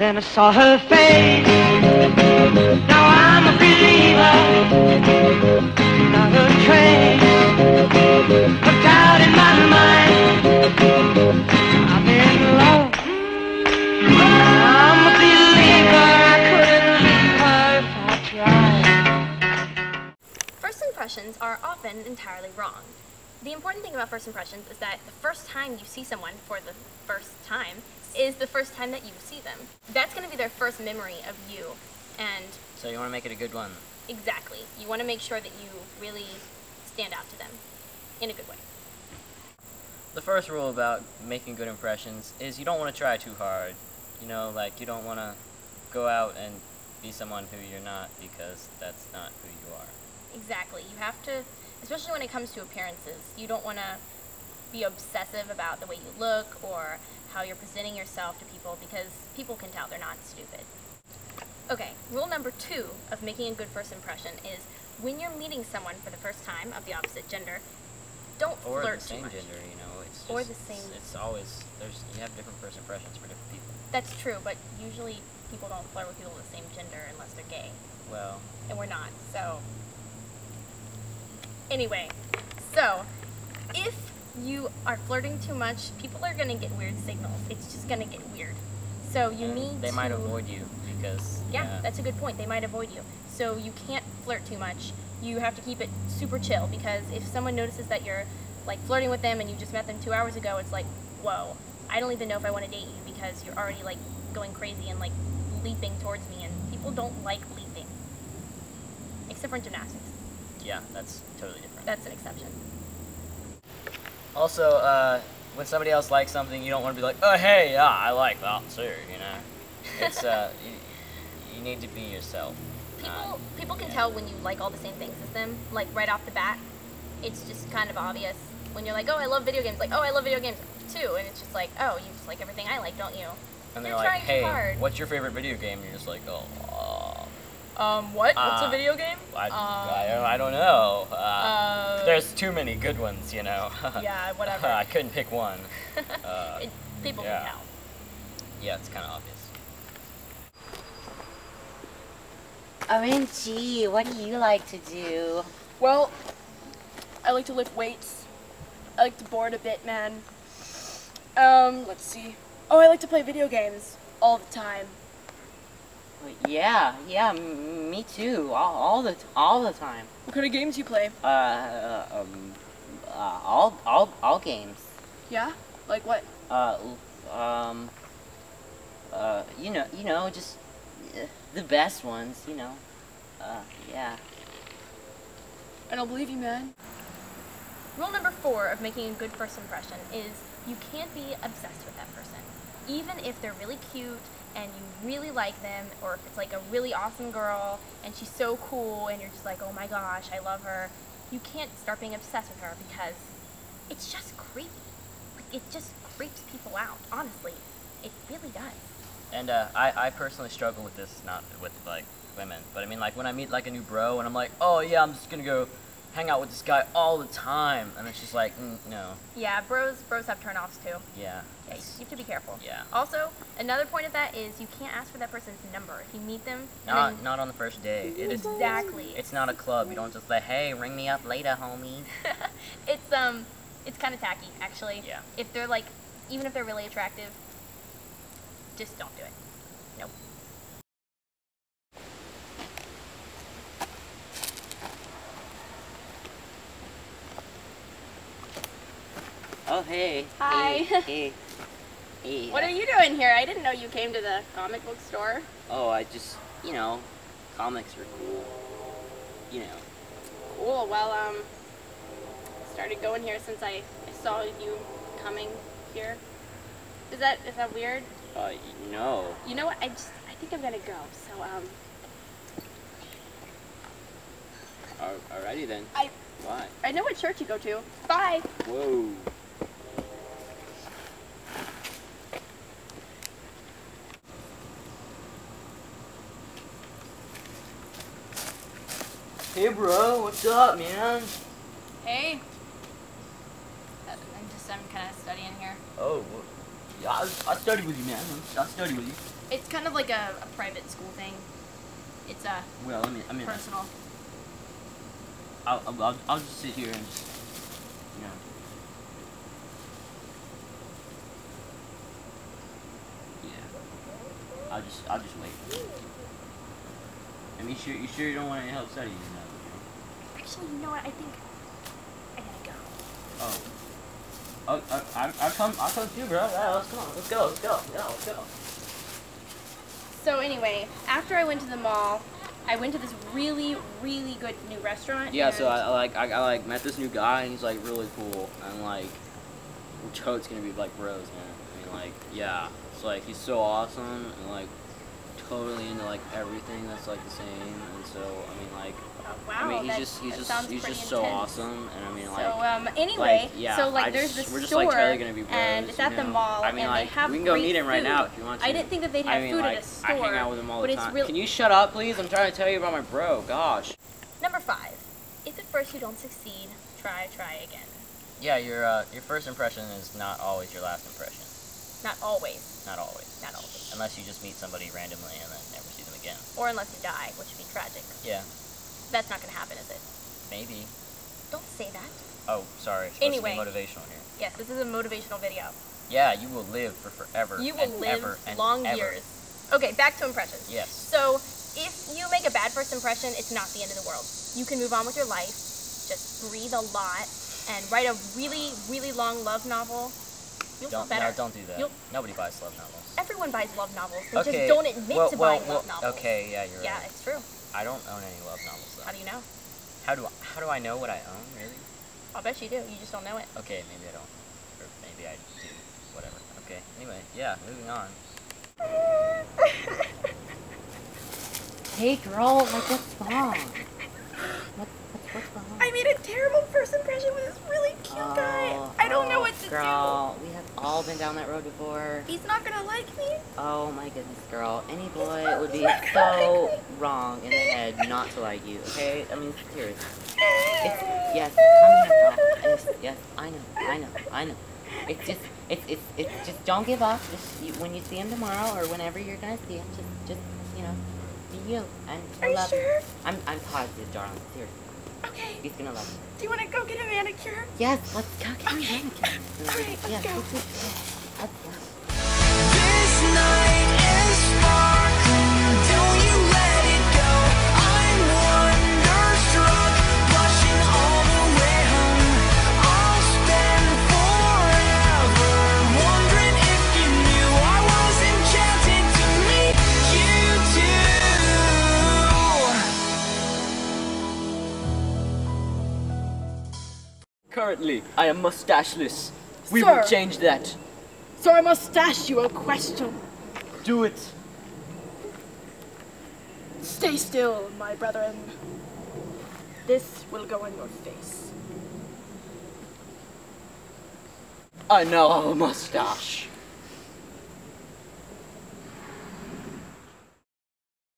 Then I saw her face. Now I'm a believer. Not a trace of doubt in my mind. I'm in love. I'm a believer. I couldn't leave her if I tried. First impressions are often entirely wrong. The important thing about first impressions is that the first time you see someone for the first time is the first time that you see them. That's going to be their first memory of you, and so you want to make it a good one. Exactly. You want to make sure that you really stand out to them in a good way. The first rule about making good impressions is you don't want to try too hard. You know, like you don't want to go out and be someone who you're not, because that's not who you are. Exactly. You have to, especially when it comes to appearances, you don't want to be obsessive about the way you look or how you're presenting yourself to people, because people can tell they're not stupid. Okay, rule number 2 of making a good first impression is when you're meeting someone for the first time of the opposite gender, don't flirt too much. Or the same gender, you know. It's just, or the same. It's always, you have different first impressions for different people. That's true, but usually people don't flirt with people of the same gender unless they're gay. Well. And we're not, so. Anyway, so if you are flirting too much, people are going to get weird signals. It's just going to get weird. So you need They might avoid you because... Yeah, that's a good point. They might avoid you. So you can't flirt too much. You have to keep it super chill, because if someone notices that you're like flirting with them and you just met them 2 hours ago, it's like, whoa, I don't even know if I want to date you because you're already like going crazy and like leaping towards me, and people don't like leaping. Except for in gymnastics. Yeah, that's totally different. That's an exception. Also, when somebody else likes something, you don't want to be like, oh, hey, yeah, I like that too, you know? It's, you need to be yourself. People can tell when you like all the same things as them, like right off the bat. It's just kind of obvious. When you're like, oh, I love video games, like, oh, I love video games too, and it's just like, oh, you just like everything I like, don't you? And you're they're like, hey, hard. What's your favorite video game? And you're just like, oh, what? What's a video game? I don't know. There's too many good ones, you know. Yeah, whatever. I couldn't pick one. People can tell. Yeah, it's kind of obvious. OMG, what do you like to do? Well, I like to lift weights. I like to board a bit, man. Let's see. Oh, I like to play video games all the time. Yeah, me too. All the time. What kind of games do you play? All games. Yeah? Like what? You know, just the best ones, you know. Yeah. I don't believe you, man. Rule number 4 of making a good first impression is you can't be obsessed with that person. Even if they're really cute and you really like them, or if it's like a really awesome girl and she's so cool and you're just like, oh my gosh, I love her, you can't start being obsessed with her, because it's just creepy. Like, it just creeps people out, honestly. It really does. And I personally struggle with this, not with like women, but I mean like when I meet like a new bro and I'm like, oh yeah, I'm just gonna go hang out with this guy all the time, and it's just like, no. Yeah, bros have turn-offs too. Yeah. Yeah, you have to be careful. Yeah. Also, another point of that is you can't ask for that person's number. If you meet them... Not on the first day. Exactly. It's not a club. You don't just say, hey, ring me up later, homie. It's kind of tacky, actually. Yeah. If they're like, even if they're really attractive, just don't do it. Nope. Oh, hey. Hi. Hey. What are you doing here? I didn't know you came to the comic book store. Oh, I just, you know, comics are cool. You know. Cool. Well, started going here since I saw you coming here. Is that weird? No. You know what? I think I'm gonna go. So, Alrighty then. Why? I know what church you go to. Bye. Whoa. Hey bro, what's up, man? Hey. I'm kind of studying here. Oh, well, yeah, I studied with you, man. I studied with you. It's kind of like a private school thing. It's Well, I mean, personal. I'll just sit here and just, you know. Yeah. I'll just wait. I mean, you sure you don't want any help studying? No. Actually, you know what? I think I gotta go. Oh. I'll come too, bro. Yeah, let's go. Yeah, let's go. So anyway, after I went to the mall, I went to this really, really good new restaurant. Yeah, and so I met this new guy, and he's like really cool, and like, we're totally gonna be like bros, man. I mean, like, yeah, it's like he's so awesome, and like totally into like everything that's like the same, and so I mean like. wow, I mean, that he's sounds just so intense. awesome, and I mean, like. So anyway, yeah, so like there's this we're just store, like totally gonna be bros, and it's at the mall, I mean, and like, they have we can go great meet him right food. now if you want to. I didn't think that they'd have I mean, food like, at a store. I hang out with him all but the it's time. really Can you shut up, please? I'm trying to tell you about my bro. Gosh. Number 5. If at first you don't succeed, try again. Yeah, your first impression is not always your last impression. Not always. Not always. Not always. Unless you just meet somebody randomly and then never see them again. Or unless you die, which would be tragic. Yeah. That's not gonna happen, is it? Maybe. Don't say that. Oh, sorry. It's Anyway. supposed to be motivational here. Yes, this is a motivational video. Yeah, you will live for forever. You will and live ever and long ever. years. Okay, back to impressions. Yes. So, if you make a bad first impression, it's not the end of the world. You can move on with your life, just breathe a lot, and write a really, really long love novel. You'll feel better. No, don't do that. Nobody buys love novels. Everyone buys love novels. They Okay. just don't admit to buying love novels. Okay, yeah, you're Yeah, right. it's true. I don't own any love novels though. How do you know? How do I know what I own, really? I'll bet you do. You just don't know it. Okay, maybe I don't. Or maybe I do. Whatever. Okay. Anyway, yeah, moving on. Hey girl, like what's wrong? What's wrong? I made a terrible first impression with this really cute guy. I don't know what to Girl, we have all been down that road before. do. He's not gonna like me. Oh my goodness, girl. Any boy would be so wrong in the head not to like you, okay? I mean, seriously. Yes, come here, girl. Yes, I know. It's just don't give up. Just when you see him tomorrow or whenever you're gonna see him, just you know, be you. And Are you love sure? I'm positive, darling. Seriously. Okay. He's gonna love you. Do you want to go get a manicure? Yes, let's go get Okay. him. Alright, let's go. Let's go. This night is sparkling, don't you let it go. I'm wonderstruck, blushing all the way home. I'll spend forever wondering if you knew I was enchanted to meet you too. Currently, I am mustacheless. We Sir. will change that. So I must ask you a question. Do it. Stay still, my brethren. This will go in your face. I now have a mustache.